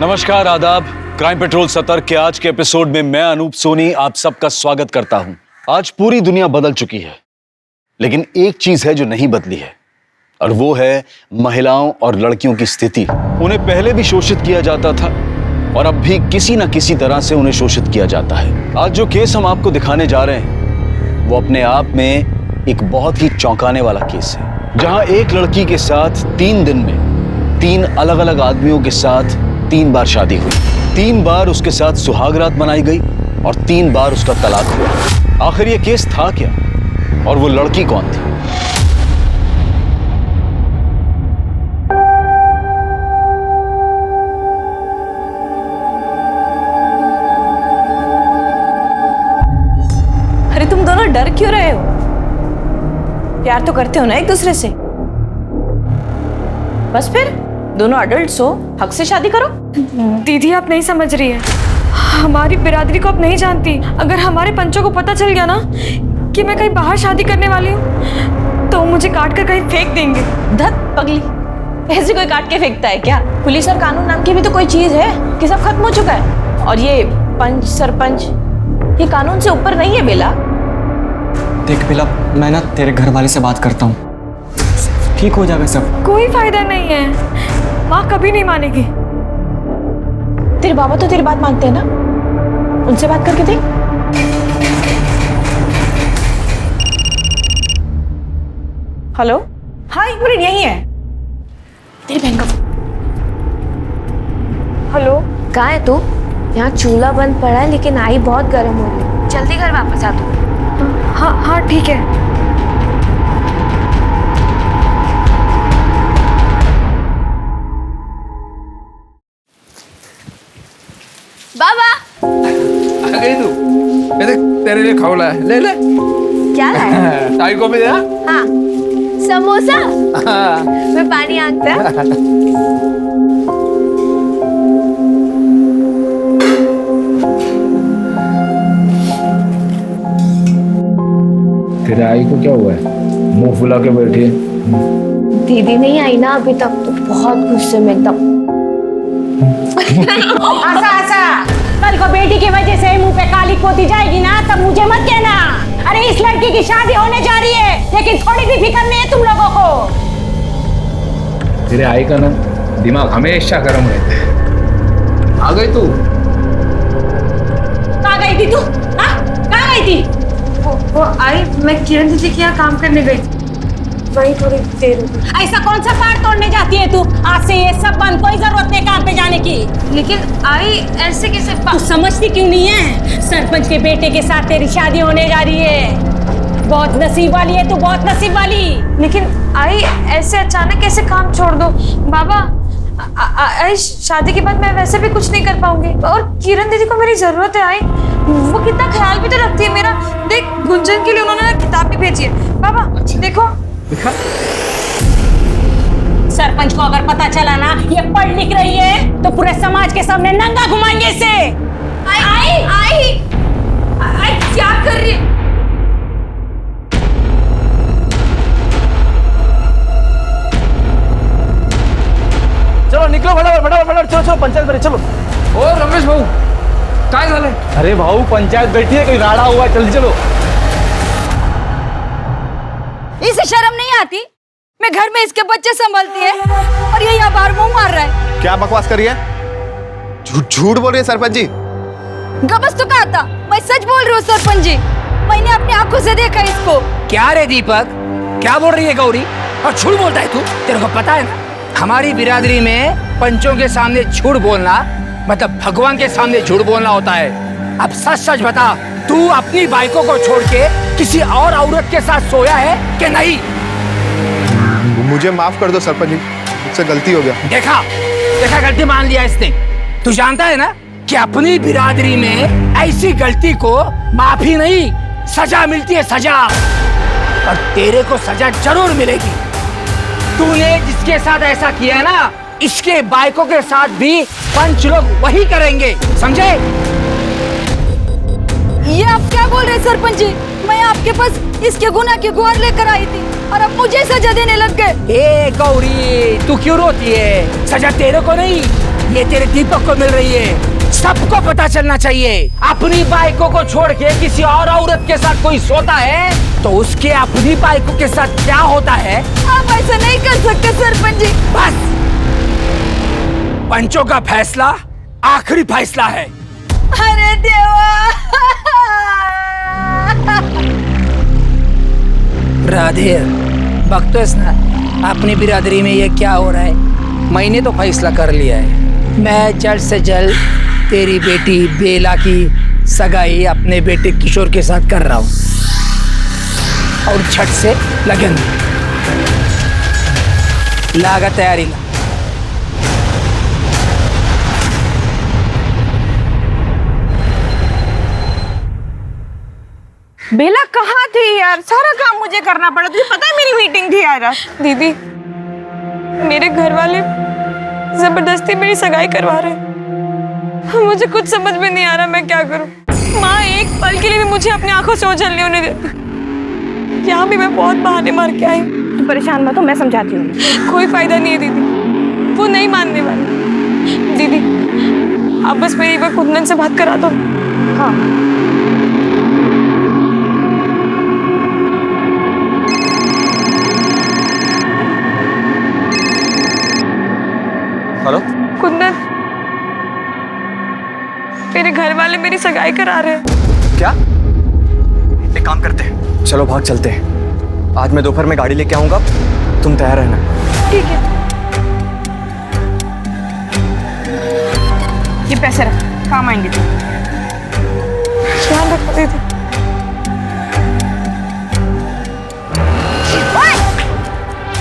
नमस्कार, आदाब। Crime petrol सतर्क के आज के एपिसोड में मैं अनूप सोनी आप सबका स्वागत करता हूं। आज पूरी दुनिया बदल चुकी है, लेकिन एक चीज है जो नहीं बदली है, और वो है महिलाओं और लड़कियों की स्थिति। उन्हें पहले भी शोषित किया जाता था और अब भी किसी न किसी तरह से उन्हें शोषित किया जाता है। आज जो केस हम आपको दिखाने जा रहे हैं वो अपने आप में एक बहुत ही चौंकाने वाला केस है, जहां एक लड़की के साथ 3 दिन में 3 अलग अलग आदमियों के साथ 3 बार शादी हुई। 3 बार उसके साथ सुहागरात मनाई गई और 3 बार उसका तलाक हुआ। आखिर ये केस था क्या और वो लड़की कौन थी? अरे तुम दोनों डर क्यों रहे हो? प्यार तो करते हो ना एक दूसरे से। बस फिर दोनों अडल्ट्स हो, हक से शादी करो। दीदी आप नहीं समझ रही है, हमारी बिरादरी को आप नहीं जानती। अगर हमारे पंचों को पता चल गया ना कि मैं कहीं बाहर शादी करने वाली हूँ तो मुझे काट कर कहीं फेंक देंगे। धत पगली, ऐसे कोई काट के फेंकता है क्या? पुलिस और कानून नाम की भी तो कोई चीज है कि सब खत्म हो चुका है। और ये पंच सरपंच ये कानून से ऊपर नहीं है बेला। देख बेला, मैं ना तेरे घर वाले से बात करता हूँ, ठीक हो जाएगा सब। कोई फायदा नहीं है, माँ कभी नहीं मानेगी। तेरे बाबा तो तेरी बात मानते हैं ना, उनसे बात करके देख। हेलो, हाँ एक मिनट, यही है तेरी बहन का। हेलो, कहाँ है तू? यहाँ चूल्हा बंद पड़ा है लेकिन आई बहुत गर्म हो रही है। जल्दी घर वापस आ तू। हाँ हाँ ठीक है। बाबा आ गई तू? ये देख तेरे लिए खौला है, ले ले। क्या है? ताई को भी दे। हाँ, समोसा। मैं पानी आंकता। तेरे आई को क्या हुआ है? मुंह फुला के बैठी है। दीदी नहीं आई ना अभी तक, तो बहुत गुस्से में एकदम। कल को बेटी की वजह से मुंह पे काली पोती जाएगी ना, तब मुझे मत कहना। अरे इस लड़की की शादी होने जा रही है, लेकिन थोड़ी भी फिक्र नहीं है तुम लोगों को। तेरे आई का ना दिमाग हमेशा गर्म रहता है। आ गई तू? कहाँ गई थी तू? हाँ, कहाँ गई थी? वो आई, मैं किरण दीदी के यहाँ काम करने गई थी, वही थोड़ी देर हो गई। ऐसा कौन सा पार तोड़ने जाती है तू? आज से ये सब बंद, कोई जरूरत नहीं काम पे जाने की। लेकिन आई ऐसे कैसे? तू समझती क्यों नहीं है? सरपंच के बेटे के साथ तेरी शादी होने जा रही है। बहुत नसीब वाली है तू, बहुत नसीब वाली। लेकिन आई ऐसे अचानक कैसे काम छोड़ दो? बाबा आई शादी के बाद मैं वैसे भी कुछ नहीं कर पाऊंगी, और किरण दीदी को मेरी जरूरत है। आई वो कितना ख्याल भी तो रखती है मेरा। देख गुंजन के लिए उन्होंने किताब भी भेजी है। बाबा देखो, सरपंच को अगर पता चला ना ये पढ़ लिख रही है तो पूरे समाज के सामने नंगा घुमाएंगे इसे। आई आई आई क्या कर रही है? चलो निकलो, फटाफट चलो पंचायत बैठी, चलो। ओ रमेश भाऊ, काय झालंय? अरे भाऊ पंचायत बैठी है, कोई राड़ा हुआ है, जल्दी चलो। इसे शर्म नहीं आती? मैं घर में इसके बच्चे संभालती है और ये यहाँ बाहर मुंह मार रहा है। क्या बकवास कर रही है? झूठ बोल रही है सरपंच जी। गबस तो कहा था, मैं सच बोल रही हूँ सरपंच जी। मैंने अपनी आंखों से देखा इसको। क्या रे दीपक, क्या बोल रही है गौरी? और झूठ बोलता है तू? तेरे को पता है ना, हमारी बिरादरी में पंचों के सामने झूठ बोलना मतलब भगवान के सामने झूठ बोलना होता है। अब सच सच बता, तू अपनी बाइकों को छोड़ के किसी और औरत के साथ सोया है कि नहीं? मुझे माफ कर दो सरपंच जी, मुझसे गलती हो गया। देखा देखा, गलती मान लिया इसने। तू जानता है ना कि अपनी बिरादरी में ऐसी गलती को माफी नहीं, सजा मिलती है, सजा। और तेरे को सजा जरूर मिलेगी। तूने जिसके साथ ऐसा किया है ना, इसके बाइकों के साथ भी पंच लोग वही करेंगे, समझे? ये आप क्या बोल रहे हैं सरपंच जी? मैं आपके पास इसके गुनाह की गुहार लेकर आई थी और अब मुझे सजा देने लग गए। ए गौरी, तू क्यों रोती है? सजा तेरे को नहीं, ये तेरे दीपक को मिल रही है। सबको पता चलना चाहिए। अपनी बाइकों को छोड़ के किसी और औरत के साथ कोई सोता है तो उसके अपनी बाइकों के साथ क्या होता है। आप ऐसा नहीं कर सकते सरपंच जी। बस, पंचों का फैसला आखिरी फैसला है। अरे देवा। राधे, बख्तोस ना अपनी बिरादरी में ये क्या हो रहा है। मैंने तो फैसला कर लिया है। मैं जल्द से जल्द तेरी बेटी बेला की सगाई अपने बेटे किशोर के साथ कर रहा हूँ और झट से लगन लागा तैयारी ला। बेला कहाँ थी यार? सारा काम मुझे करना पड़ा। तुझे पता है मेरी मीटिंग थी यार। दीदी, मेरे घर वाले जबरदस्ती मेरी सगाई करवा रहे हैं। मुझे कुछ समझ में नहीं आ रहा मैं क्या करूं। माँ एक पल के लिए भी मुझे अपनी आंखों से ओझल नहीं होने देती। यहाँ भी मैं बहुत बहाने मार के आई। तू परेशान मत हो, मैं समझाती हूँ। कोई फायदा नहीं है दीदी, वो नहीं मानने वाले। दीदी आप बस मेरी एक बार कुंदन से बात करा दो। हाँ हेलो कुंदन, मेरे घर वाले मेरी सगाई करा रहे हैं। क्या? एक काम करते हैं, चलो भाग चलते हैं। आज मैं दोपहर में गाड़ी लेके आऊंगा, तुम तैयार रहना। ठीक है। ये पैसे रख, काम आएंगे। ध्यान रखो दीदी।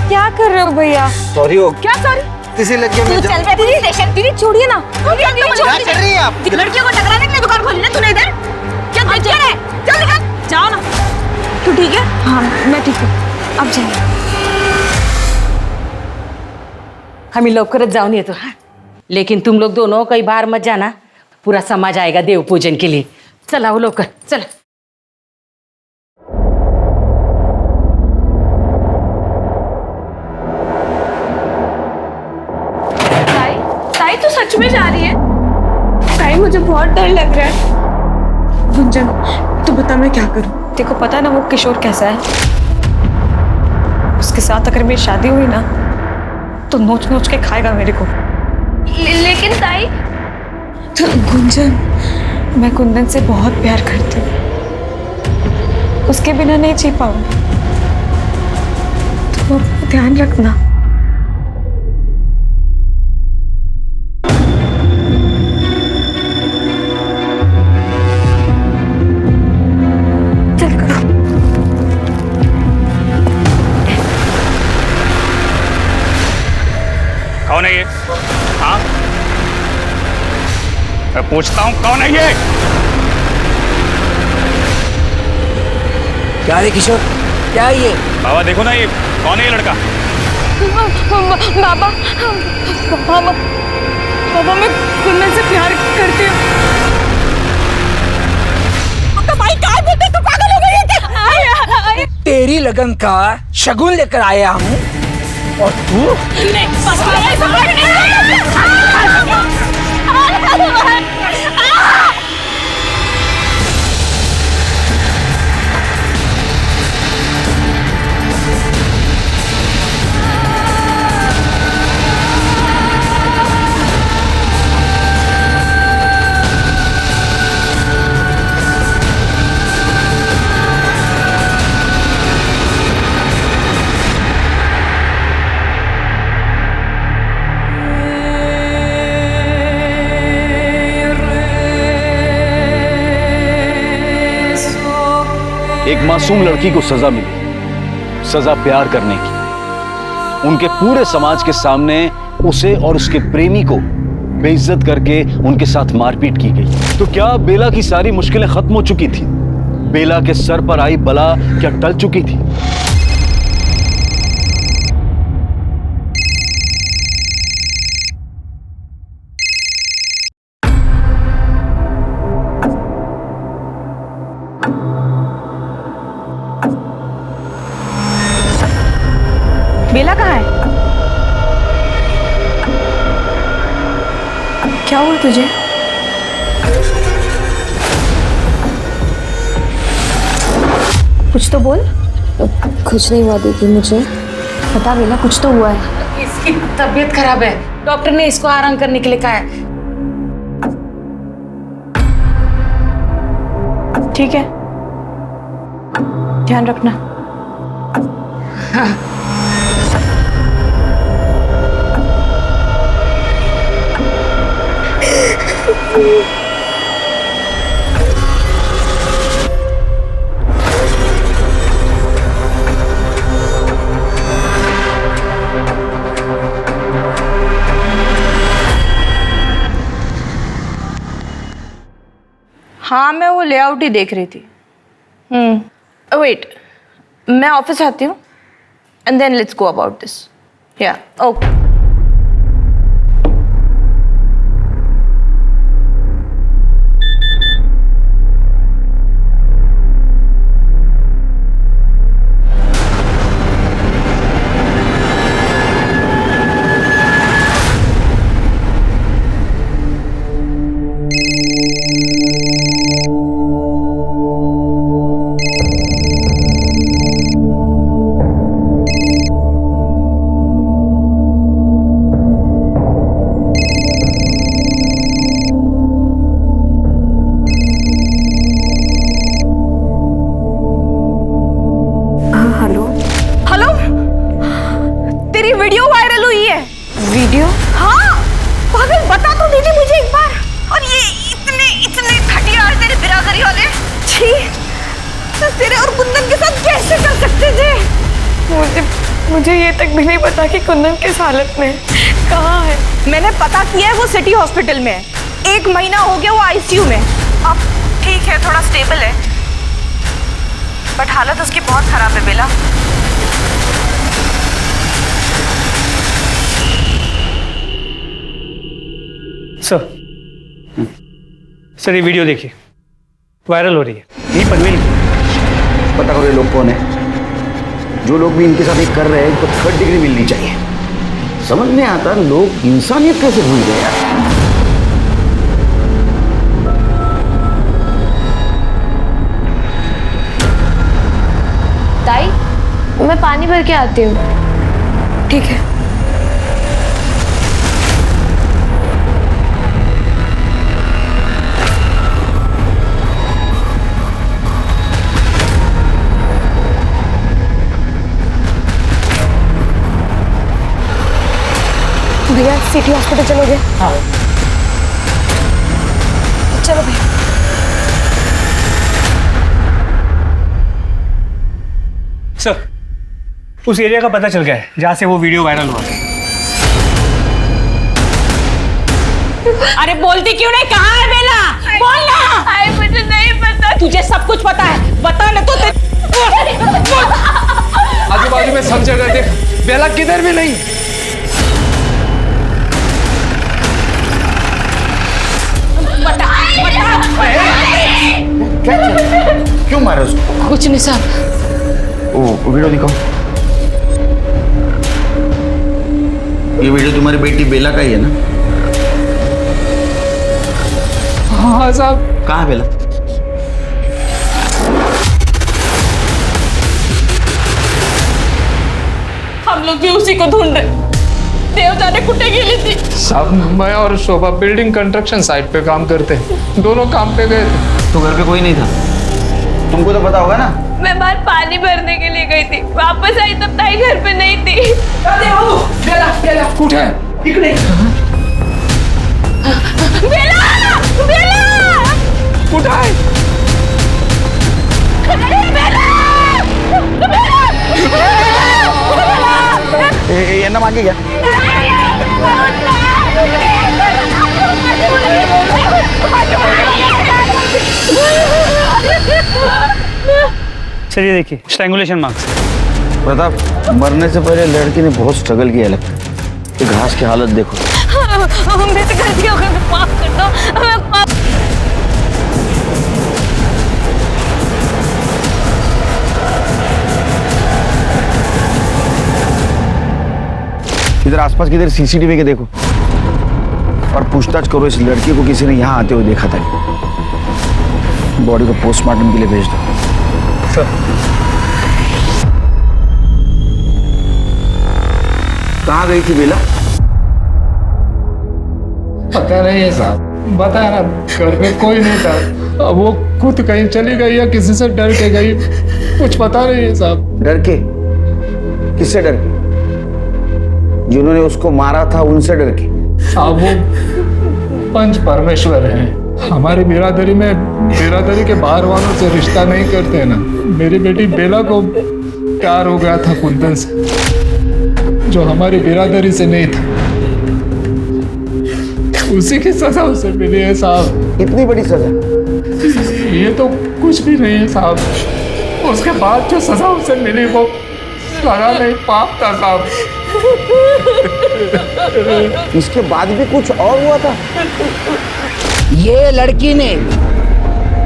क्या कर रहे हो भैया? सॉरी हो क्या सॉरी? किसी लग गया। तू चल बे पुलिस स्टेशन। दीदी छोड़िए ना। क्या कर रही है आप? लड़कियों को टकराने के लिए दुकान खोली ना तूने इधर? क्या देख रहे हैं? चल निकल, जाओ ना। तू ठीक है? हाँ मैं ठीक हूँ, अब जाइए। हम लवकरच जाऊन येतो। लेकिन तुम लोग दोनों कई बार मत जाना, पूरा समाज आएगा देव पूजन के लिए। चला हो लवकर, चला। ताई तू सच में जा रही है? ताई मुझे बहुत डर लग रहा है। गुंजन तू बता मैं क्या करूं? देखो पता ना वो किशोर कैसा है। उसके साथ अगर मेरी शादी हुई ना तो नोच नोच के खाएगा मेरे को। लेकिन ताई तो गुंजन, मैं कुंदन से बहुत प्यार करती हूँ। उसके बिना नहीं जी पाऊंगी। तो अपना ध्यान रखना। कौन है ये? हाँ, मैं पूछता हूँ कौन है ये? क्या रे किशोर, क्या है ये? बाबा देखो ना, ये कौन है ये लड़का? बाबा, बाबा, बाबा मैं कुंदन से प्यार करती हूँ। तो भाई क्या बोलते? तू पागल हो गई है क्या? तेरी लगन का शगुन लेकर आया हूँ और तू? एक मासूम लड़की को सजा मिली, सजा प्यार करने की। उनके पूरे समाज के सामने उसे और उसके प्रेमी को बेइज्जत करके उनके साथ मारपीट की गई। तो क्या बेला की सारी मुश्किलें खत्म हो चुकी थी? बेला के सर पर आई बला क्या टल चुकी थी? बेला कहाँ है? क्या हुआ तुझे? कुछ तो बोल। कुछ नहीं हुआ दीदी मुझे। बता बेला, कुछ तो हुआ है। इसकी तबीयत खराब है, डॉक्टर ने इसको आराम करने के लिए कहा है। ठीक है, ध्यान रखना। हाँ, मैं वो लेआउट ही देख रही थी। वेट, मैं ऑफिस आती हूँ and then let's go about this. या ओके। वीडियो? हाँ, पागल, बता तो दीदी मुझे एक बार। और ये इतने घटिया है तेरे बिरादरी वाले। छी, तो तेरे और कुंदन के साथ कैसे कर सकते थे? मुझे ये तक भी नहीं पता कि कुंदन किस हालत में कहाँ है। मैंने पता किया है, वो सिटी हॉस्पिटल में है। 1 महीना हो गया वो आईसीयू में। अब ठीक है, थोड़ा स्टेबल है, बट हालत उसकी बहुत खराब है बेला। सर ये वीडियो देखिए, वायरल हो रही है। ये पनवेल की। पता करो ये लोग कौन है। जो लोग भी इनके साथ ये कर रहे हैं इनको 3rd डिग्री मिलनी चाहिए। समझ नहीं आता लोग इंसानियत कैसे भूल गए यार। ताई, मैं पानी भर के आती हूँ। ठीक है। भैया सिटी हॉस्पिटल चलोगे? हाँ। चलो भैया। सर, उस एरिया का पता चल गया है जहाँ से वो वीडियो वायरल हुआ। अरे बोलती क्यों नहीं? कहाँ है बेला? बोलना। मुझे नहीं पता। तुझे सब कुछ पता है, बता ना तो। आजू बाजू में सब जगह देख, बेला किधर भी नहीं। क्या क्यों मारा उसको? कुछ नहीं साहब। ओ वीडियो दिखाओ। ये वीडियो तुम्हारी बेटी बेला का ही है ना? हाँ साहब। कहाँ है बेला? हम लोग भी उसी को ढूंढ रहे। देव जाने कुटे गेली थी। साहब मैं और शोभा बिल्डिंग कंस्ट्रक्शन साइट पे काम करते हैं, दोनों काम पे गए थे। तो घर पे कोई नहीं था? तुमको तो पता होगा ना। मैं बाहर पानी भरने के लिए गई थी, वापस आई तब ताई घर पे नहीं थी। बेला बेला कुछ है? बेला बेला कुछ है? ये ना मांगे क्या? चलिए देखिए, स्ट्रैंगुलेशन मार्क्स। प्रताप, मरने से पहले लड़की ने बहुत स्ट्रगल किया लगता है। ये घास की हालत देखो। मेरी गलती हो गई, माफ कर दो। इधर आसपास किधर सीसीटीवी के देखो। और पूछताछ करो इस लड़की को किसी ने यहाँ आते हुए देखा था। बॉडी को पोस्टमार्टम के लिए भेज दो। कहाँ गई थी बेला? पता नहीं है साहब, बता ना, घर में कोई नहीं था। अब वो खुद कहीं चली गई या किसी से डर के गई, कुछ पता नहीं है साहब। डर के? किससे डर के? जिन्होंने उसको मारा था उनसे डर के? साहब वो पंच परमेश्वर हैं। हमारी बिरादरी के बाहर वालों से रिश्ता नहीं करते ना। मेरी बेटी बेला को प्यार हो गया था कुंदन से, जो हमारी बिरादरी से नहीं था। उसी की सजा उसे मिली है साहब। इतनी बड़ी सजा? ये तो कुछ भी नहीं है साहब। उसके बाद जो सजा उसे मिली वो सजा नहीं, पाप था साहब। इसके बाद भी कुछ और हुआ था? ये लड़की ने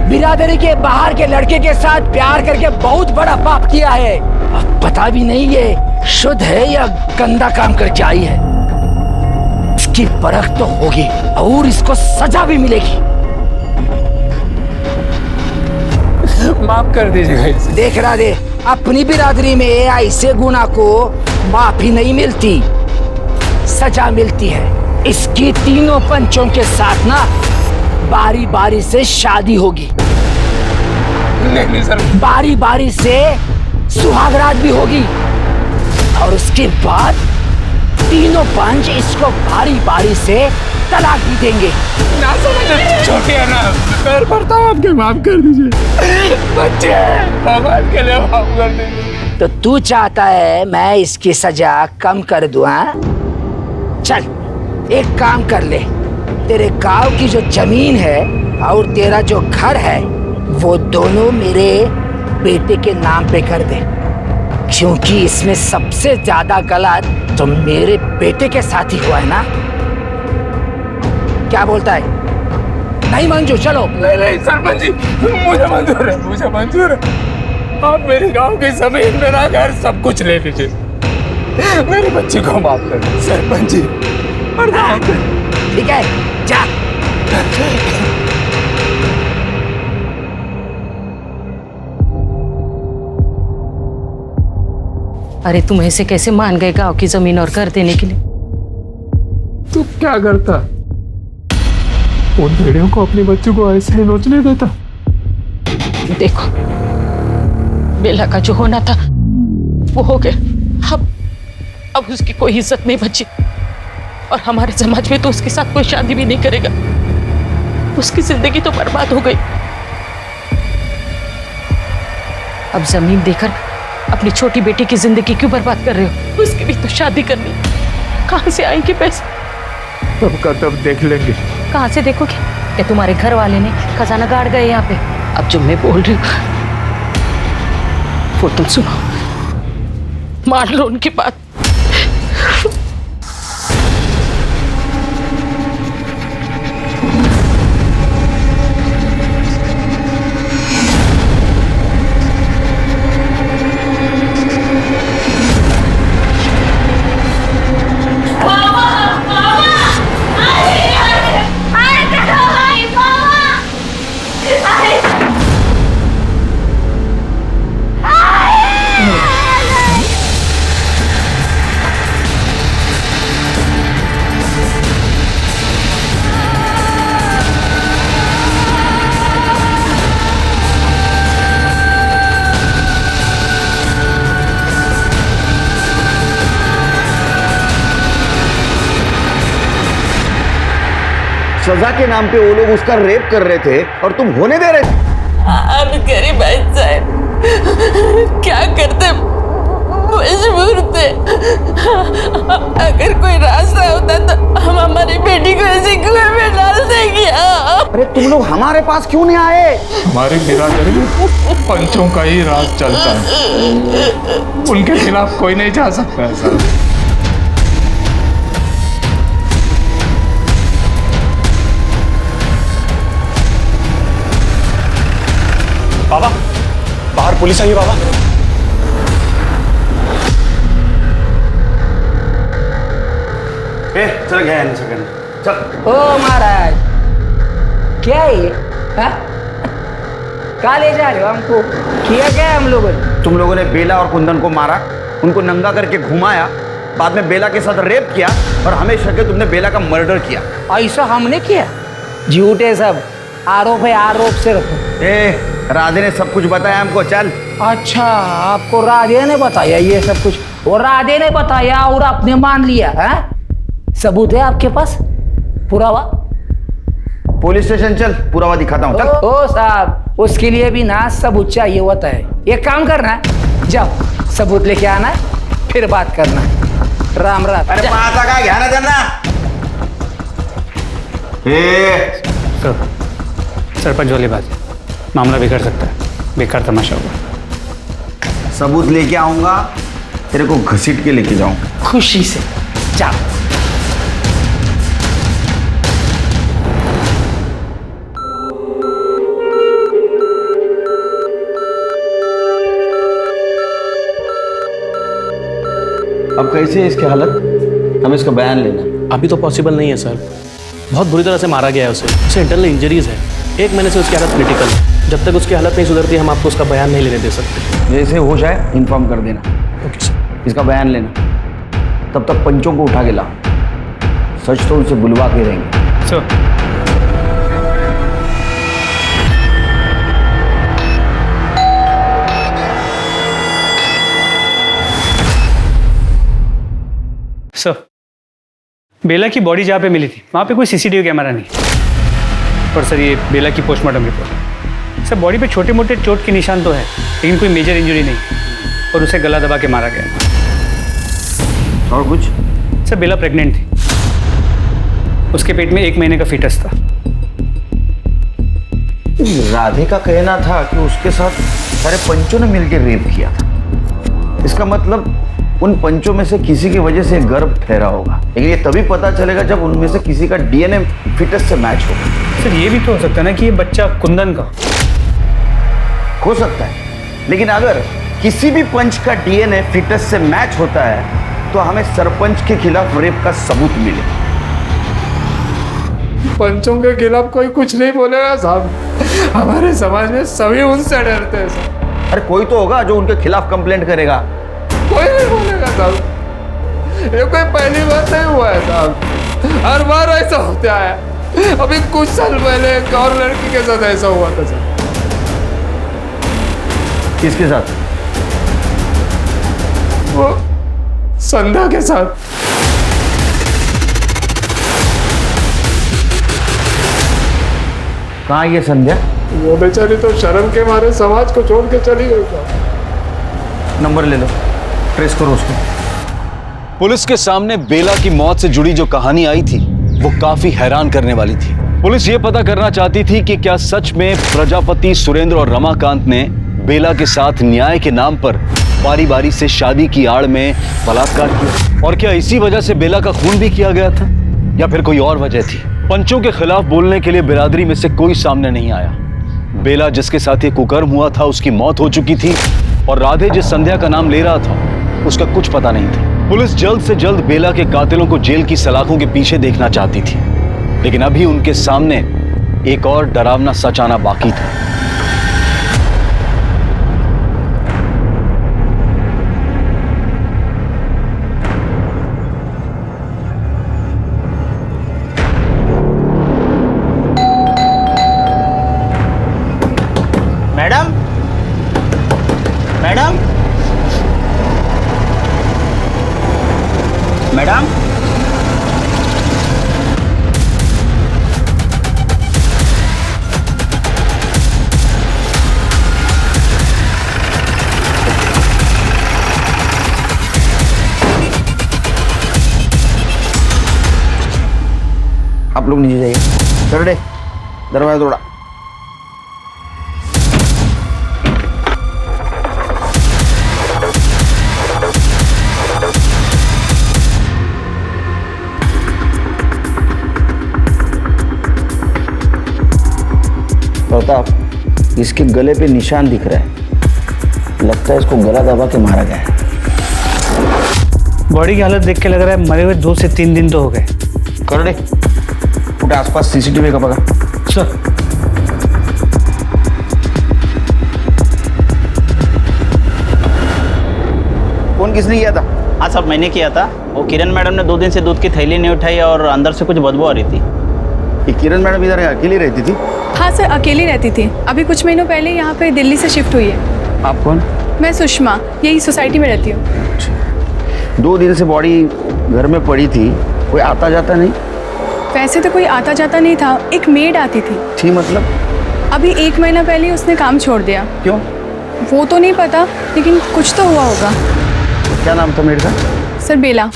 बिरादरी के बाहर के लड़के के साथ प्यार करके बहुत बड़ा पाप किया है। अब पता भी नहीं ये शुद्ध है या गंदा काम करके आई है। इसकी परख तो होगी और इसको सजा भी मिलेगी। माफ कर दीजिएगा इसे। देख रहा दे, अपनी बिरादरी में ऐसे गुनाह को माफी नहीं मिलती, सजा मिलती है। इसकी तीनों पंचों के साथ ना बारी बारी से शादी होगी। नहीं सर। बारी बारी से सुहागरात भी होगी और उसके बाद तीनों पंच इसको बारी बारी से तलाक भी देंगे। ना समझे, छोटे है ना, पैर पड़ता हूँ आपके, माफ कर दीजिए। बच्चे भगवान के लिए माफ कर दीजिए। तो तू चाहता है मैं इसकी सजा कम कर दूं? हाँ, चल एक काम कर ले, तेरे गांव की जो जमीन है और तेरा जो घर है वो दोनों मेरे बेटे के नाम पे कर दे, क्योंकि इसमें सबसे ज्यादा गलत तो मेरे बेटे के साथ ही हुआ है ना। क्या बोलता है? नहीं मंजूर? चलो। नहीं सरपंच जी, मुझे मंजूर है, मुझे मंजूर है। आप मेरे गांव की जमीन, मेरा घर, सब कुछ ले लीजिए। मेरे बच्चे को माफ कर दो सरपंच जी। ठीक है, जा। अरे तुम ऐसे कैसे मान गए गांव की जमीन और घर देने के लिए? तू क्या करता? उन भेड़ियों को अपने बच्चों को ऐसे ही नोचने देता? देखो, बेला का जो होना था वो हो गया। अब उसकी कोई इज्जत नहीं बची और हमारे समाज में तो उसके साथ कोई शादी भी नहीं करेगा। उसकी जिंदगी तो बर्बाद हो गई। अब जमीन देकर अपनी छोटी बेटी की जिंदगी क्यों बर्बाद कर रहे हो? उसकी भी तो शादी करनी। कहां से आएंगे पैसे? तब का तब देख लेंगे। कहां से देखोगे? क्या तुम्हारे घर वाले ने खजाना गाड़ गए यहाँ पे? अब जो मैं बोल रही हूँ वो तुम सुनो, मान लो उनकी बात। सजा के नाम पे वो लोग उसका रेप कर रहे थे और तुम होने दे रहे थे। आप गरीब साहब क्या करते, मजबूर थे। अगर कोई रास्ता होता तो हम हमारी बेटी को ऐसे कुएं में डाल देंगे। अरे तुम लोग हमारे पास क्यों नहीं आए? हमारी बिरादरी में पंचों का ही राज चलता है, उनके खिलाफ कोई नहीं जा सकता है सर। बाबा, बाहर पुलिस आई है बाबा। चल गया नहीं सकन। चल। ओ महाराज, क्या है ये? हाँ? कहाँ ले जा रहे हो हमको? किया क्या है हम लोगों ने? तुम लोगों ने बेला और कुंदन को मारा, उनको नंगा करके घुमाया, बाद में बेला के साथ रेप किया और हमें शक है तुमने बेला का मर्डर किया। ऐसा हमने किया? झूठे सब, आरोप है, आरोप सिर्फ। राधे ने सब कुछ बताया हमको। चल। अच्छा, आपको राधे ने बताया ये सब कुछ? और राधे ने बताया और आपने मान लिया? है सबूत है आपके पास? पुरावा? पुलिस स्टेशन चल, पुरावा दिखाता हूँ। चल। ओ साहब, उसके लिए भी ना सबूत चाहिए होता है। एक काम करना है, जाओ सबूत लेके आना, फिर बात करना। राम राम। अरे माता का ध्यान है देना। सरपंच वाली बात है, मामला बिगड़ सकता है, बेकार तमाशा होगा। सबूत लेके आऊंगा, तेरे को घसीट के लेके जाऊंगा। खुशी से जाओ। अब कैसे है इसकी हालत? हमें इसका बयान लेना। अभी तो पॉसिबल नहीं है सर, बहुत बुरी तरह से मारा गया है उसे इंटरनल इंजरीज है। 1 महीने से उसकी हालत क्रिटिकल है। जब तक उसकी हालत नहीं सुधरती हम आपको उसका बयान नहीं लेने दे सकते। जैसे हो जाए इन्फॉर्म कर देना। Okay sir. इसका बयान लेना, तब तक पंचों को उठा के ला। सच तो उनसे बुलवा के रहेंगे। सर, बेला की बॉडी जहाँ पे मिली थी वहाँ पे कोई सीसीटीवी कैमरा नहीं। और सर, ये बेला की पोस्टमार्टम रिपोर्ट। सर, बॉडी पे छोटे मोटे चोट के निशान तो है, लेकिन कोई मेजर इंजरी नहीं, और उसे गला दबा के मारा गया। और कुछ? सर, बेला प्रेग्नेंट थी, उसके पेट में 1 महीने का फीटस था। राधे का कहना था कि उसके साथ सारे पंचों ने मिलकर रेप किया था। इसका मतलब उन पंचों में से किसी की वजह से गर्भ ठहरा होगा, लेकिन ये तभी पता चलेगा जब उनमें से किसी का डीएनए फिटस से मैच होगा। सर, ये भी तो हो सकता है ना कि ये बच्चा कुंदन का हो सकता है, लेकिन अगर किसी भी पंच का डीएनए फिटस से मैच होता है तो हमें सरपंच के खिलाफ रेप का सबूत मिले। पंचों के खिलाफ कोई कुछ नहीं बोलेगा साहब, हमारे समाज में सभी उनसे डरते हैं साहब। अरे कोई तो होगा जो उनके खिलाफ कंप्लेंट करेगा। कोई नहीं बोलेगा साहब, ये कोई पहली बार नहीं हुआ है साहब, हर बार ऐसा होता है। अभी कुछ साल पहले एक और लड़की के साथ ऐसा हुआ था साहब। किसके साथ? वो संध्या के साथ। कहाँ ये संध्या? वो बेचारी तो शर्म के मारे समाज को छोड़ के चली गई साहब। नंबर ले लो, ट्रेस करो उसको। पुलिस के सामने बेला की मौत से जुड़ी जो कहानी आई थी वो काफी हैरान करने वाली थी। पुलिस ये पता करना चाहती थी कि क्या सच में प्रजापति, सुरेंद्र और रमाकांत ने बेला के साथ न्याय के नाम पर बारी बारी से शादी की आड़ में बलात्कार किया, और क्या इसी वजह से बेला का खून भी किया गया था, या फिर कोई और वजह थी। पंचों के खिलाफ बोलने के लिए बिरादरी में से कोई सामने नहीं आया। बेला जिसके साथ ये कुकर्म हुआ था उसकी मौत हो चुकी थी, और राधे जिस संध्या का नाम ले रहा था उसका कुछ पता नहीं था। पुलिस जल्द से जल्द बेला के कातिलों को जेल की सलाखों के पीछे देखना चाहती थी, लेकिन अभी उनके सामने एक और डरावना सच आना बाकी था। मैडम, मैडम, मैडम, आप लोग नीचे जाइए। चलो दे, दरवाजा तोड़ा। प्रताप, इसके गले पे निशान दिख रहा है, लगता है इसको गला दबा के मारा गया है। बॉडी की हालत देख के लग रहा है मरे हुए 2 से 3 दिन तो हो गए। कर दे कुठे आसपास सीसीटीव्ही का बघा. सर. फोन किसने किया था? हाँ साहब मैंने किया था. वो किरण मैडम ने 2 दिन से दूध की थैली नहीं उठाई और अंदर से कुछ बदबू आ रही थी. ये किरण मैडम इधर अकेली रहती थी? हाँ सर, अकेली रहती थी. अभी कुछ महीनों पहले यहाँ पे दिल्ली से शिफ्ट हुई है. आप कौन? मैं सुषमा, यही सोसाइटी में रहती हूँ. 2 दिन से बॉडी घर में पड़ी थी, कोई आता जाता नहीं? वैसे तो कोई आता जाता नहीं था, एक मेड आती थी. थी मतलब? अभी 1 महीना पहले उसने काम छोड़ दिया. क्यों? वो तो नहीं पता, लेकिन कुछ तो हुआ होगा. क्या नाम था मेड का? सर बेला.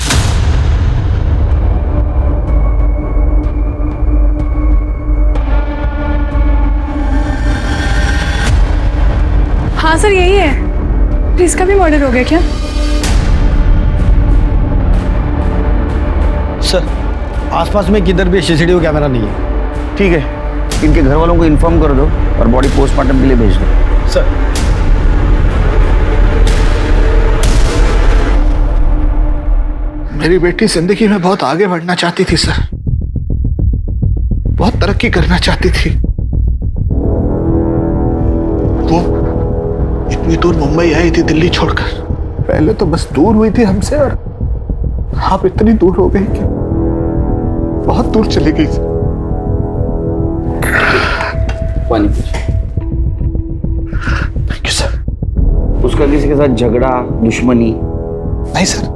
हाँ सर यही है. इसका भी मर्डर हो गया क्या? सर आसपास में किधर भी सीसीटीवी कैमरा नहीं है. ठीक है, इनके घर वालों को इन्फॉर्म कर दो और बॉडी पोस्टमार्टम के लिए भेज दो. सर. मेरी बेटी जिंदगी में बहुत आगे बढ़ना चाहती थी सर, बहुत तरक्की करना चाहती थी. वो इतनी दूर मुंबई आई थी दिल्ली छोड़कर. पहले तो बस दूर हुई थी हमसे और आप इतनी दूर हो गई कि बहुत दूर चली गई. Thank you sir. उसका किसी के साथ झगड़ा दुश्मनी? नहीं सर,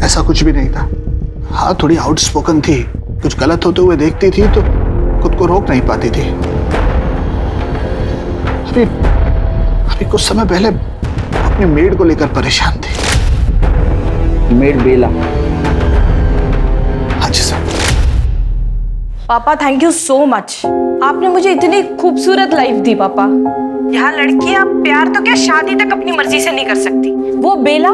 ऐसा कुछ भी नहीं था. हाँ थोड़ी आउटस्पोकन थी, कुछ गलत होते हुए देखती थी तो खुद को रोक नहीं पाती थी. अभी कुछ समय पहले अपनी मेड को लेकर परेशान थी. मेड बेला? हाँ जी सर. पापा थैंक यू सो मच. आपने मुझे इतनी खूबसूरत लाइफ दी पापा. यहाँ लड़कियां प्यार तो क्या शादी तक अपनी मर्जी से नहीं कर सकती. वो बेला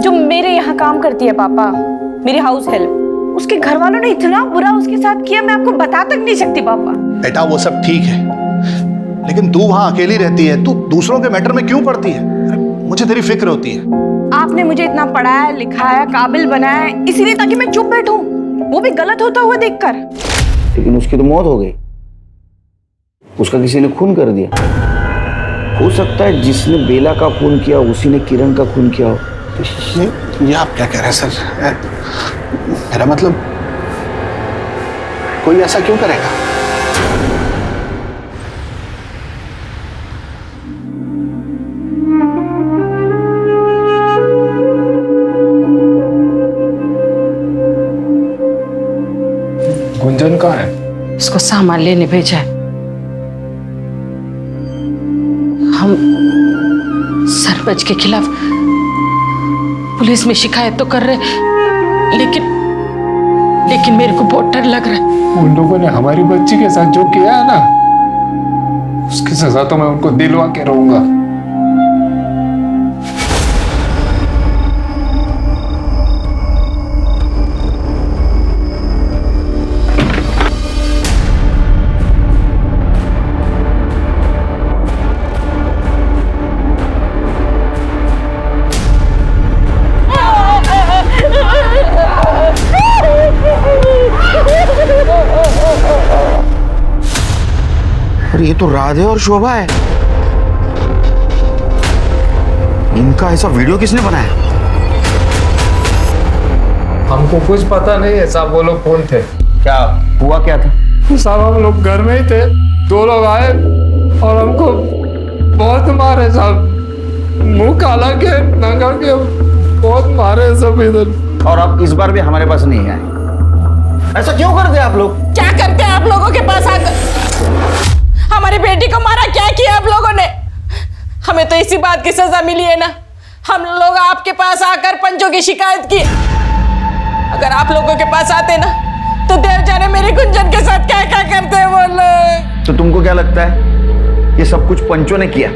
जो मेरे यहाँ काम करती है पापा, मेरी हाउस हेल्प, उसके घर वालों ने इतना बुरा उसके साथ किया मैं आपको बता तक नहीं सकती पापा. बेटा वो सब ठीक है, लेकिन तू वहां अकेली रहती है, तू दूसरों के मैटर में क्यों पड़ती है? मुझे तेरी फिक्र होती है. आपने मुझे इतना पढ़ाया लिखाया काबिल बनाया इसीलिए ताकि मैं चुप बैठूं, वो भी गलत होता हुआ देखकर. लेकिन उसकी तो मौत हो गई. उसका किसी ने खून कर दिया. हो सकता है जिसने बेला का खून किया उसी ने किरण का खून किया हो. ये आप क्या कह रहे हैं सर? मेरा मतलब कोई ऐसा क्यों करेगा? गुंजन कहाँ है? इसको सामान लेने भेजा है. हम सरपंच के खिलाफ पुलिस में शिकायत तो कर रहे, लेकिन मेरे को बहुत डर लग रहा है. उन लोगों ने हमारी बच्ची के साथ जो किया है ना, उसकी सजा तो मैं उनको दिलवा के रहूंगा. और ये तो राधे और शोभा है. इनका ऐसा वीडियो किसने बनाया? हमको कुछ पता नहीं है साहब, वो लोग कौन थे? क्या हुआ क्या था? साहब हम लोग घर में ही थे, 2 लोग आए और हमको बहुत मारे साहब. मुंह काला के नंगा के बहुत मारे सब इधर. और अब इस बार भी हमारे पास नहीं आए. ऐसा क्यों करते आप लोग? क्या करते हैं आप लोगों के पास आकर? हमारी बेटी को मारा, क्या किया आप लोगों ने? हमें तो इसी बात की सजा मिली है ना. हम लोग आपके पास आकर पंचों की शिकायत की. अगर आप लोगों के पास आते ना तो देव जाने मेरी गुंजन के साथ क्या क्या करते हैं वो लोग. तो तुमको क्या लगता है ये सब कुछ पंचों ने किया?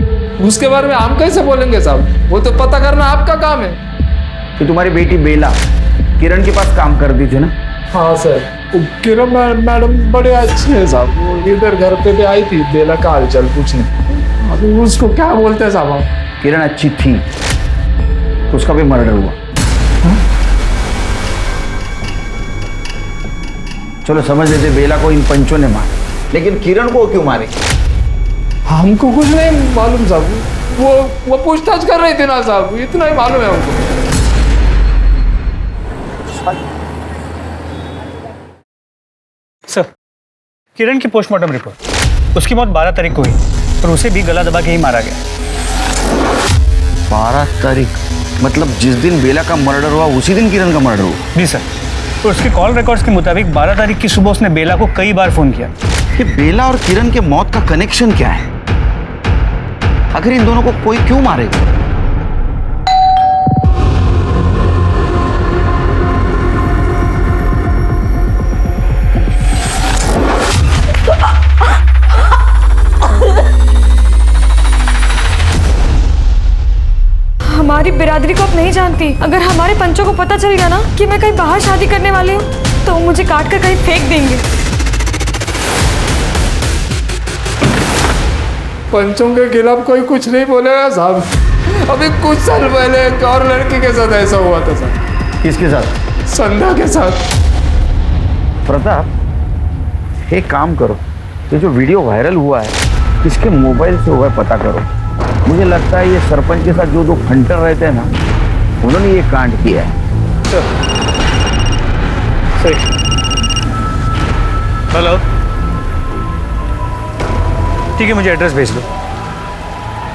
उसके बारे में हम कैसे बोलेंगे साहब, वो तो पता करना आपका काम है. कि तुम्हारी बेटी बेला किरण के पास काम करती थी ना? हाँ सर, किरण मैडम बड़े अच्छे हैं साहब. वो इधर घर पे भी आई थी बेला का हालचाल पूछने. अभी उसको क्या बोलते हैं साहब? किरण अच्छी थी तो उसका भी मर्डर हुआ. चलो समझ लेते बेला को इन पंचों ने मारा, लेकिन किरण को क्यों मारे? हमको कुछ नहीं मालूम साहब, वो पूछताछ कर रही थी ना साहब, इतना ही मालूम है हमको। सर, किरण की पोस्टमार्टम रिपोर्ट, उसकी मौत 12 तारीख को हुई और उसे भी गला दबा के ही मारा गया। 12 तारीख मतलब जिस दिन बेला का मर्डर हुआ उसी दिन किरण का मर्डर हुआ? जी सर, तो उसके कॉल रिकॉर्ड्स के मुताबिक 12 तारीख की सुबह उसने बेला को कई बार फोन किया। कि बेला और किरण के मौत का कनेक्शन क्या है? आखिर इन दोनों को कोई क्यों मारेगा? हमारी बिरादरी को अब नहीं जानती। अगर हमारे पंचों को पता चल गया ना कि मैं कहीं बाहर शादी करने वाली हूँ तो मुझे काट कर कहीं फेंक देंगे। पंचों के खिलाफ कोई कुछ नहीं बोलेगा साहब। अभी कुछ साल पहले एक और लड़की के साथ ऐसा हुआ था साहब। किसके साथ? संध्या के साथ। प्रताप, एक काम करो, ये जो वीडियो वायरल हुआ है किसके मोबाइल से हुआ है पता करो। मुझे लगता है ये सरपंच के साथ जो दो फंटर रहते हैं ना, उन्होंने ये कांड किया है। हेलो, ठीक है, मुझे एड्रेस भेज दो।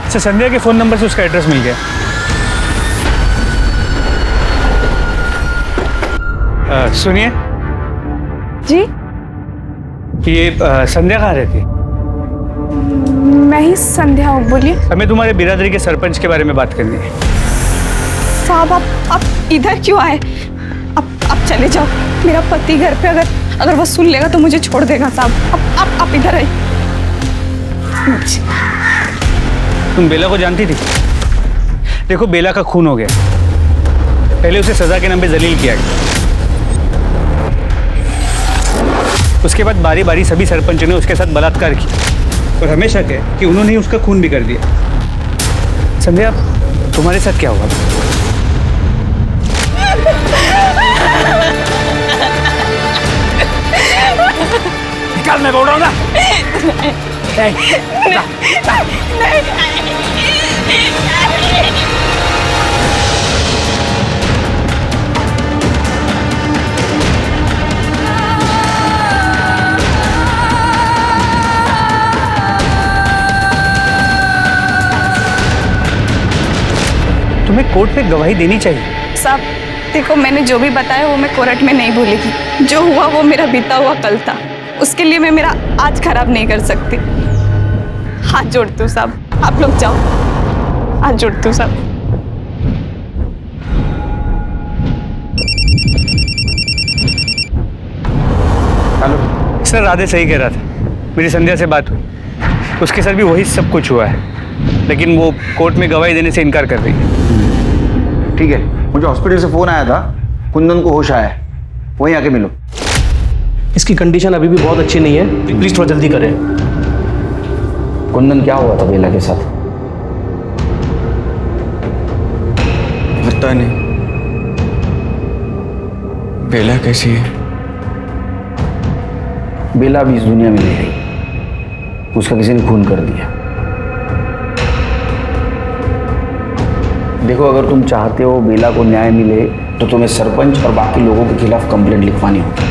अच्छा, संध्या के फोन नंबर से उसका एड्रेस मिल गया। सुनिए जी, ये संध्या कहाँ रहती है? मैं ही संध्या हूँ, बोलिए। हमें तुम्हारे बिरादरी के सरपंच के बारे में बात करनी है। साहब आप इधर क्यों आए? आप चले जाओ। मेरा पति घर पे अगर वो सुन लेगा तो मुझे छोड़ देगा साहब। आप इधर आइए। तुम बेला को जानती थी? देखो, बेला का खून हो गया। पहले उसे सजा के नाम पे जलील किया गया, उसके बाद बारी बारी सभी सरपंचों ने उसके साथ बलात्कार किया और हमें शक है कि उन्होंने ही उसका खून भी कर दिया। संध्या, तुम्हारे साथ क्या हुआ? निकाल, मैं बोल रहा हूँ ना। तुम्हें कोर्ट में गवाही देनी चाहिए। साहब देखो, मैंने जो भी बताया वो मैं कोर्ट में नहीं भूलेगी। जो हुआ वो मेरा बीता हुआ कल था, उसके लिए मैं मेरा आज खराब नहीं कर सकती। हाथ जोड़ती हूँ साहब, आप लोग जाओ। हाथ जोड़ती हूँ साहब। हेलो सर, राधे सही कह रहा था। मेरी संध्या से बात हुई, उसके साथ भी वही सब कुछ हुआ है, लेकिन वो कोर्ट में गवाही देने से इनकार कर रही है। ठीक है, मुझे हॉस्पिटल से फोन आया था, कुंदन को होश आया है, वहीं आके मिलो। इसकी कंडीशन अभी भी बहुत अच्छी नहीं है, प्लीज थोड़ा जल्दी करें। कुंदन, क्या हुआ था बेला के साथ? पता नहीं। बेला कैसी है? बेला भी इस दुनिया में नहीं रही, उसका किसी ने खून कर दिया। देखो, अगर तुम चाहते हो बेला को न्याय मिले तो तुम्हें सरपंच और बाकी लोगों के खिलाफ कंप्लेंट लिखवानी होगी।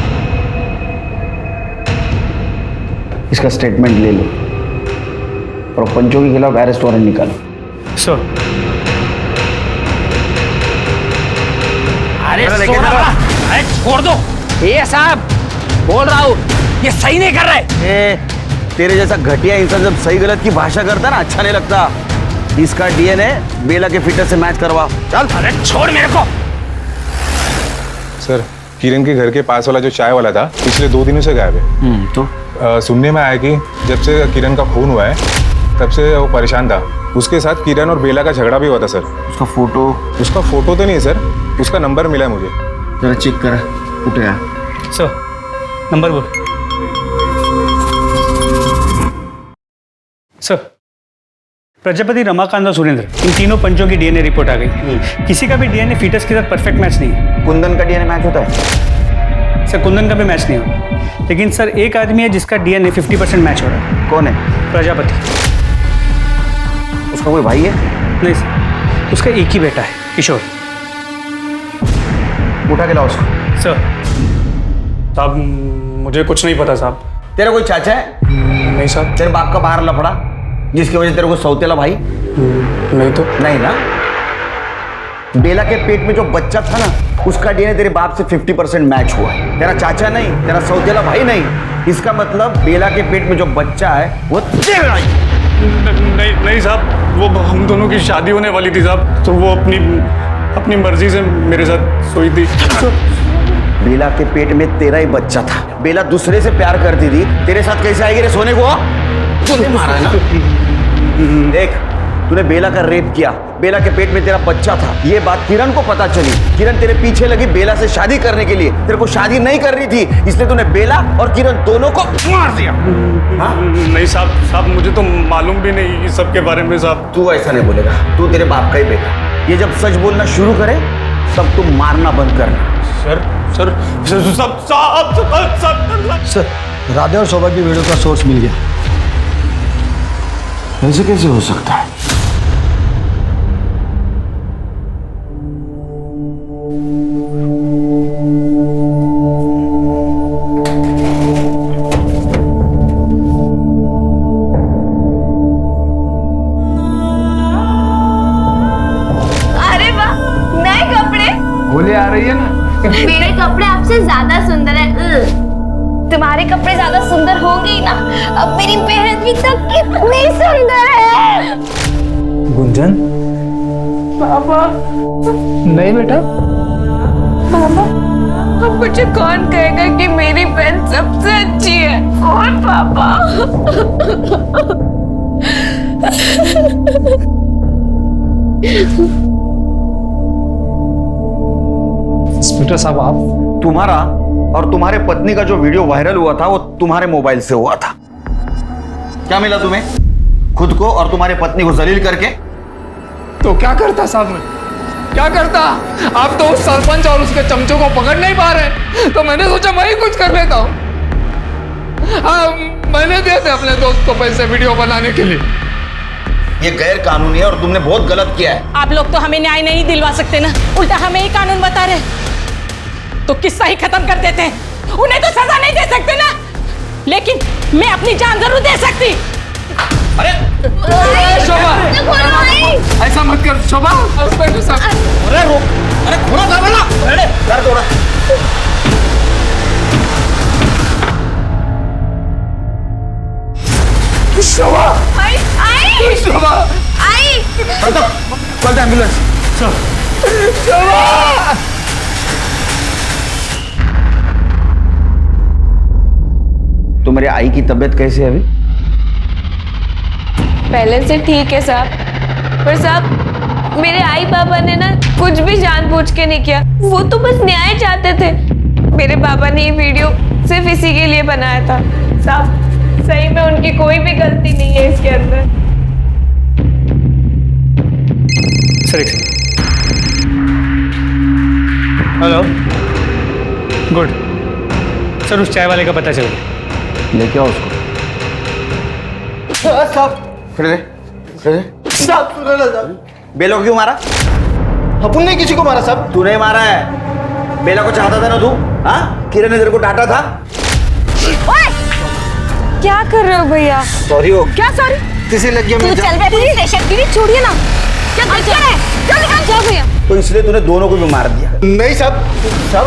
इसका स्टेटमेंट ले लो और पंचों के खिलाफ अरेस्ट वारंट निकालो। सर, अरे छोड़ दो। ये साहब बोल रहा हूँ, ये सही नहीं कर रहे। तेरे जैसा घटिया इंसान जब सही गलत की भाषा करता ना, अच्छा नहीं लगता। इसका डीएनए बेला के फिटर से मैच करवा। चल। अरे छोड़ मेरे को। सर, किरण के घर के पास वाला जो चाय वाला था पिछले 2 दिनों से गायब है। तो सुनने में आया कि जब से किरण का खून हुआ है तब से वो परेशान था। उसके साथ किरण और बेला का झगड़ा भी हुआ था सर। उसका फोटो तो नहीं है सर, उसका नंबर मिला है मुझे। जरा चेक करा, उठेगा। सर, नंबर बोल। सर, प्रजापति, रमाकांत और सुरेंद्र, इन तीनों पंचों की डीएनए रिपोर्ट आ गई। किसी का भी डीएनए फीटस के साथ परफेक्ट मैच नहीं है। कुंदन का डीएनए मैच होता है? सर कुंदन का भी मैच नहीं हुआ, लेकिन सर एक आदमी है जिसका डीएनए 50% मैच हो रहा है। कौन है? प्रजापति। उसका कोई भाई है? नहीं सर, उसका एक ही बेटा है, किशोर। उठा के लाओ उसको। सर साहब मुझे कुछ नहीं पता साहब। तेरा कोई चाचा है? नहीं साहब। तेरे बाप का बाहर लफड़ा जिसकी वजह से तेरे को सौतेला भाई? नहीं तो। नहीं ना। बेला के पेट में जो बच्चा था ना, उसका डीएनए तेरे बाप से 50% मैच हुआ है। तेरा चाचा नहीं, तेरा सौतेला भाई नहीं। इसका मतलब बेला के पेट में जो बच्चा है वो तेरा ही। नहीं साहब, वो हम दोनों की शादी होने वाली थी साहब, तो वो अपनी मर्जी से मेरे साथ सोई थी। बेला के पेट में तेरा ही बच्चा था। बेला दूसरे से प्यार करती थी, तेरे साथ कैसे आएगी रे सोने को? तूने मारा है ना। देख, तूने बेला का रेप किया, बेला के पेट में तेरा बच्चा था। ये बात किरण को पता चली। किरण तेरे पीछे लगी बेला से शादी करने के लिए। तेरे को शादी नहीं करनी थी, इसलिए तूने बेला और किरण दोनों को मार दिया। हाँ? नहीं साहब मुझे तो मालूम भी नहीं इस सब के बारे में साहब। तू ऐसा नहीं बोलेगा, तू तेरे बाप का ही बेटा। ये जब सच बोलना शुरू करे तब तुम मारना बंद करना। सर राधे और शोभा की वीडियो का सोर्स मिल गया। ऐसे कैसे हो सकता है? अरे वाह, नए कपड़े। होली आ रही है ना। मेरे कपड़े आपसे ज्यादा सुंदर है। तुम्हारे कपड़े ज्यादा सुंदर होंगे ही ना। अब मेरी बहन भी तो कितनी सुंदर है। गुंजन। पापा। नहीं बेटा। पापा, अब मुझे कौन कहेगा कि मेरी बहन सबसे अच्छी है? और पापा। इंस्पेक्टर साहब आप। तुम्हारा और तुम्हारे पत्नी का जो वीडियो वायरल हुआ था वो तुम्हारे मोबाइल से हुआ था। क्या मिला तुम्हें? खुद को और तुम्हारे पत्नी को जलील करके। तो क्या करता साहब मैं? क्या करता? आप तो उस सरपंच और उसके चमचों को पकड़ नहीं पा रहे, तो मैंने सोचा मैं ही कुछ कर लेता हूँ। हाँ, मैंने दिए थे अपने दोस्त को पैसे वीडियो बनाने के लिए। ये गैर कानूनी है और तुमने बहुत गलत किया है। आप लोग तो हमें न्याय नहीं दिलवा सकते ना, उल्टा हमें ही कानून बता रहे। तो किस्सा ही खत्म कर देते हैं। उन्हें तो सजा नहीं दे सकते ना, लेकिन मैं अपनी जान जरूर दे सकती। अरे शोभा, ऐसा मत कर शोभा। अरे रोक, अरे घोड़ा था ना। अरे कर दो। शोभा, आई शोभा, आई। कल एम्बुलेंस। शोभा। तुम्हारी आई की तबीयत कैसी है अभी? पहले से ठीक है साहब, पर साहब मेरे आई बाबा ने ना कुछ भी जानबूझ के नहीं किया। वो तो बस न्याय चाहते थे। मेरे बाबा ने ये वीडियो सिर्फ इसी के लिए बनाया था। साहब सही में उनकी कोई भी गलती नहीं है इसके अंदर। सर एक हेलो, गुड सर, उस चाय वाले का पता चल गया। लेके आओ उसको। साहब बेला को क्यों मारा? अपन ने किसी को मारा साहब? तू नहीं मारा है। बेला को चाहता था ना तू? हाँ, किरण ने तेरे को डांटा था। क्या कर रहे हो भैया? सॉरी हो। क्या सॉरी? किसी लग गया। तू चल बे पुलिस स्टेशन। दीदी छोड़िए ना, क्या गलती है? चल निकल जाओ भैया। तो इसलिए तूने दोनों को भी मार दिया? नहीं साहब,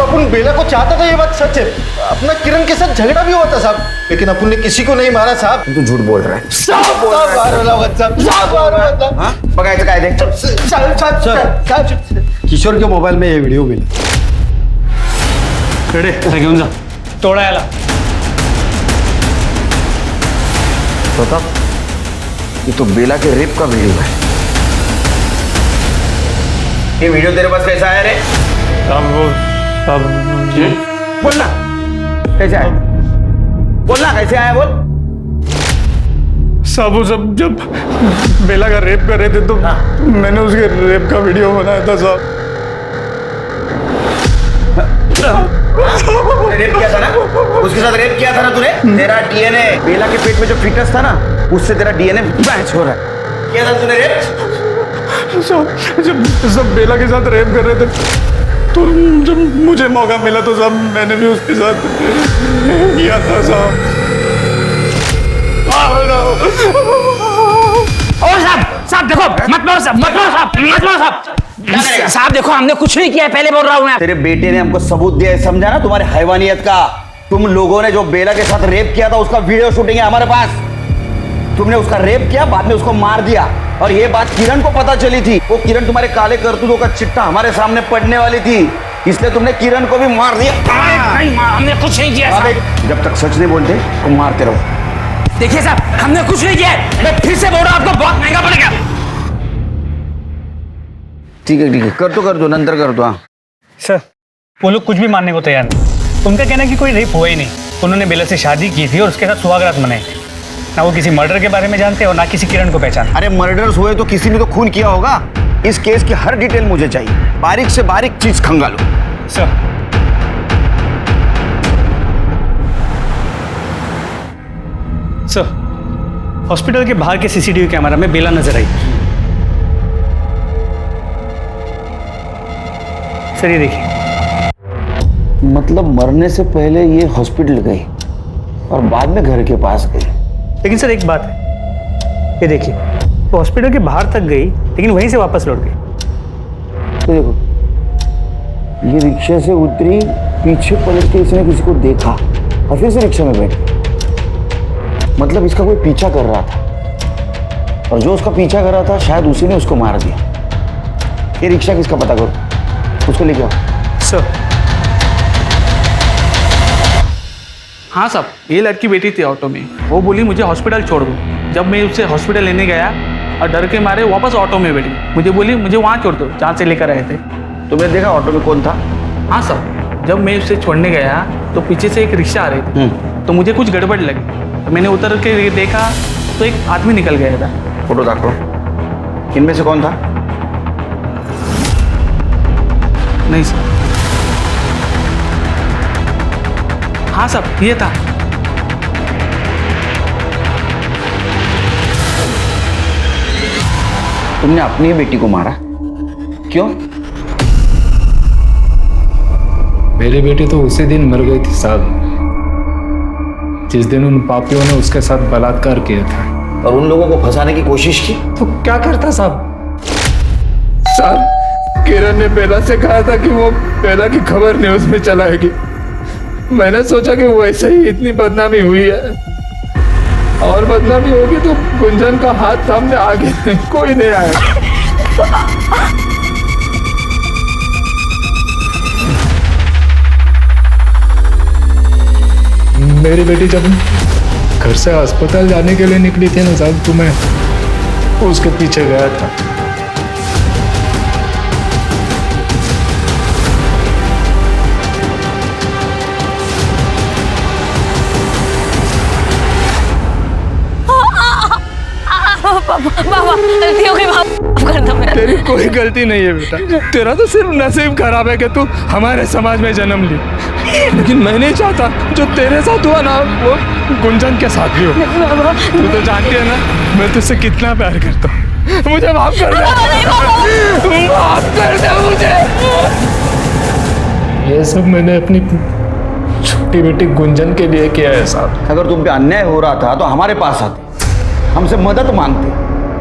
अपन बेला को चाहता था, ये बात सच है। अपना किरण के साथ झगड़ा भी हुआ था साहब, लेकिन अपन ने किसी को नहीं मारा साहब। तू झूठ बोल रहा है। साहब बगायचं काय दे? किशोर के मोबाइल में ये वीडियो मिला। घेऊन जा, तोडा याला। बता, ये तो बेला के रेप का वीडियो है। ये वीडियो तेरे पास कैसा आया रे? बोलना कैसे आया? बोलना कैसे आया? बोल। साहब वो सब जब बेला का रेप कर रहे थे तो मैंने उसके रेप का वीडियो बनाया था साहब। रेप किया था ना, उसके साथ रेप किया था ना तूने। तेरा डीएनए बेला के पेट में जो फिटस था ना, उससे तेरा डीएनए मैच हो रहा है। किया था तूने रेप? जब बेला के साथ रेप कर रहे थे तो जब मुझे मौका मिला तो साहब मैंने भी उसके साथ किया था साहब। साहब देखो, मत मारो साहब, मत मारो साहब, मत मारो साहब। साहब देखो, हमने कुछ नहीं किया है, पहले बोल रहा हूँ मैं। तेरे बेटे ने हमको सबूत दिया है, समझा ना, तुम्हारे हैवानियत का। तुम लोगों ने जो बेला के साथ रेप किया था उसका वीडियो शूटिंग है हमारे पास। तुमने उसका रेप किया, बाद में उसको मार दिया, और ये बात किरण को पता चली थी। वो किरण तुम्हारे काले करतूतों का चिट्ठा हमारे सामने पड़ने वाली थी, इसलिए तुमने किरण को भी मार दिया। नहीं, हमने कुछ नहीं किया साहब। जब तक सच नहीं बोलते तो मारते रहो। देखिए साहब, हमने कुछ नहीं किया है। मैं फिर से बोल रहा हूँ, आपको बहुत महंगा पड़ेगा। ठीक है, कर दो नंतर कर दो। हाँ सर, वो लोग कुछ भी मानने को तैयार नहीं। उनका कहना है कि कोई रेप हुआ ही नहीं, उन्होंने बेला से शादी की थी और उसके साथ सुहागरात मनाई थी। ना वो किसी मर्डर के बारे में जानते और ना किसी किरण को पहचान। अरे मर्डर्स हुए तो किसी ने तो खून किया होगा। इस केस की हर डिटेल मुझे चाहिए, बारीक से बारीक चीज खंगालो। सर, हॉस्पिटल के बाहर के सीसीटीवी कैमरा में बेला नजर आई। सर ये देखिए। मतलब मरने से पहले ये हॉस्पिटल गई और बाद में घर के पास गई। लेकिन सर एक बात है, ये देखिए, वो हॉस्पिटल के बाहर तक गई लेकिन वहीं से वापस लौट गई। तो देखो, ये रिक्शा से उतरी, पीछे पलट के इसने किसी को देखा और फिर से रिक्शा में बैठी। मतलब इसका कोई पीछा कर रहा था, और जो उसका पीछा कर रहा था शायद उसी ने उसको मार दिया। ये रिक्शा किसका पता करो, उसको लेके आओ। सर। हाँ साहब, ये लड़की बैठी थी ऑटो में, वो बोली मुझे हॉस्पिटल छोड़ दो। जब मैं उससे हॉस्पिटल लेने गया और डर के मारे वापस ऑटो में बैठी, मुझे बोली मुझे वहाँ छोड़ दो जहाँ से लेकर आए थे। तुमने देखा ऑटो में कौन था? हाँ सर, जब मैं उससे छोड़ने गया तो पीछे से एक रिक्शा आ रही थी, तो मुझे कुछ गड़बड़ लगी, तो मैंने उतर के देखा तो एक आदमी निकल गया था। फोटो देखो, इनमें से कौन था? नहीं सर। हाँ साहब, ये था। तुमने अपनी बेटी को मारा, क्यों? मेरी बेटी तो उसी दिन मर गई थी साहब, जिस दिन उन पापियों ने उसके साथ बलात्कार किया था। और उन लोगों को फंसाने की कोशिश की तो क्या करता साहब? साहब, किरण ने बेला से कहा था कि वो बेला की खबर न्यूज में चलाएगी। मैंने सोचा कि वैसे ही इतनी बदनामी हुई है, और बदनामी होगी तो गुंजन का हाथ सामने आगे कोई नहीं आएगा। मेरी बेटी जब घर से अस्पताल जाने के लिए निकली थी ना साहब, तो मैं उसके पीछे गया था। बाबा गलती हो गई, माफ कर दो मेरा। तेरी कोई गलती नहीं है बेटा, तेरा तो सिर्फ नसीब खराब है कि तू हमारे समाज में जन्म ली। लेकिन मैं नहीं चाहता जो तेरे साथ हुआ ना वो गुंजन के साथ भी हो। तू तो जानती है ना मैं तुझसे कितना प्यार करता हूँ। मुझे माफ कर दे, माफ कर दे मुझे। ये सब मैंने अपनी छोटी बेटी गुंजन के लिए किया है साहब। अगर तुम पे अन्याय हो रहा था तो हमारे पास आते, हमसे मदद मांगते,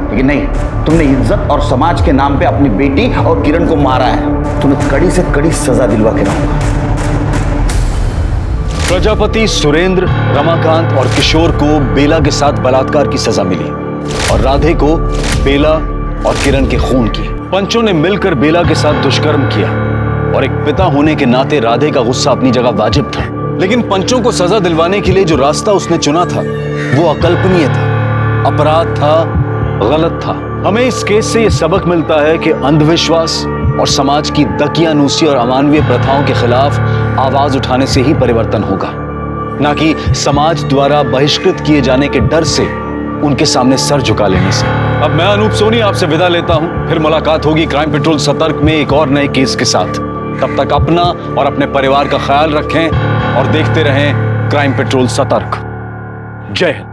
लेकिन नहीं, तुमने इज्जत और समाज के नाम पे अपनी बेटी और किरण को मारा है। तुम्हें कड़ी से कड़ी सजा दिलवा के रहूंगा। प्रजापति सुरेंद्र, रमाकांत और किशोर को बेला के साथ बलात्कार की सजा मिली और राधे को बेला और किरण के खून की। पंचों ने मिलकर बेला के साथ दुष्कर्म किया और एक पिता होने के नाते राधे का गुस्सा अपनी जगह वाजिब था, लेकिन पंचों को सजा दिलवाने के लिए जो रास्ता उसने चुना था वो अकल्पनीय था, अपराध था, गलत था। हमें इस केस से यह सबक मिलता है कि अंधविश्वास और समाज की दकियानूसी और अमानवीय प्रथाओं के खिलाफ आवाज उठाने से ही परिवर्तन होगा, ना कि समाज द्वारा बहिष्कृत किए जाने के डर से उनके सामने सर झुका लेने से। अब मैं अनूप सोनी आपसे विदा लेता हूं, फिर मुलाकात होगी क्राइम पेट्रोल सतर्क में एक और नए केस के साथ। तब तक अपना और अपने परिवार का ख्याल रखें और देखते रहें क्राइम पेट्रोल सतर्क। जय हिंद।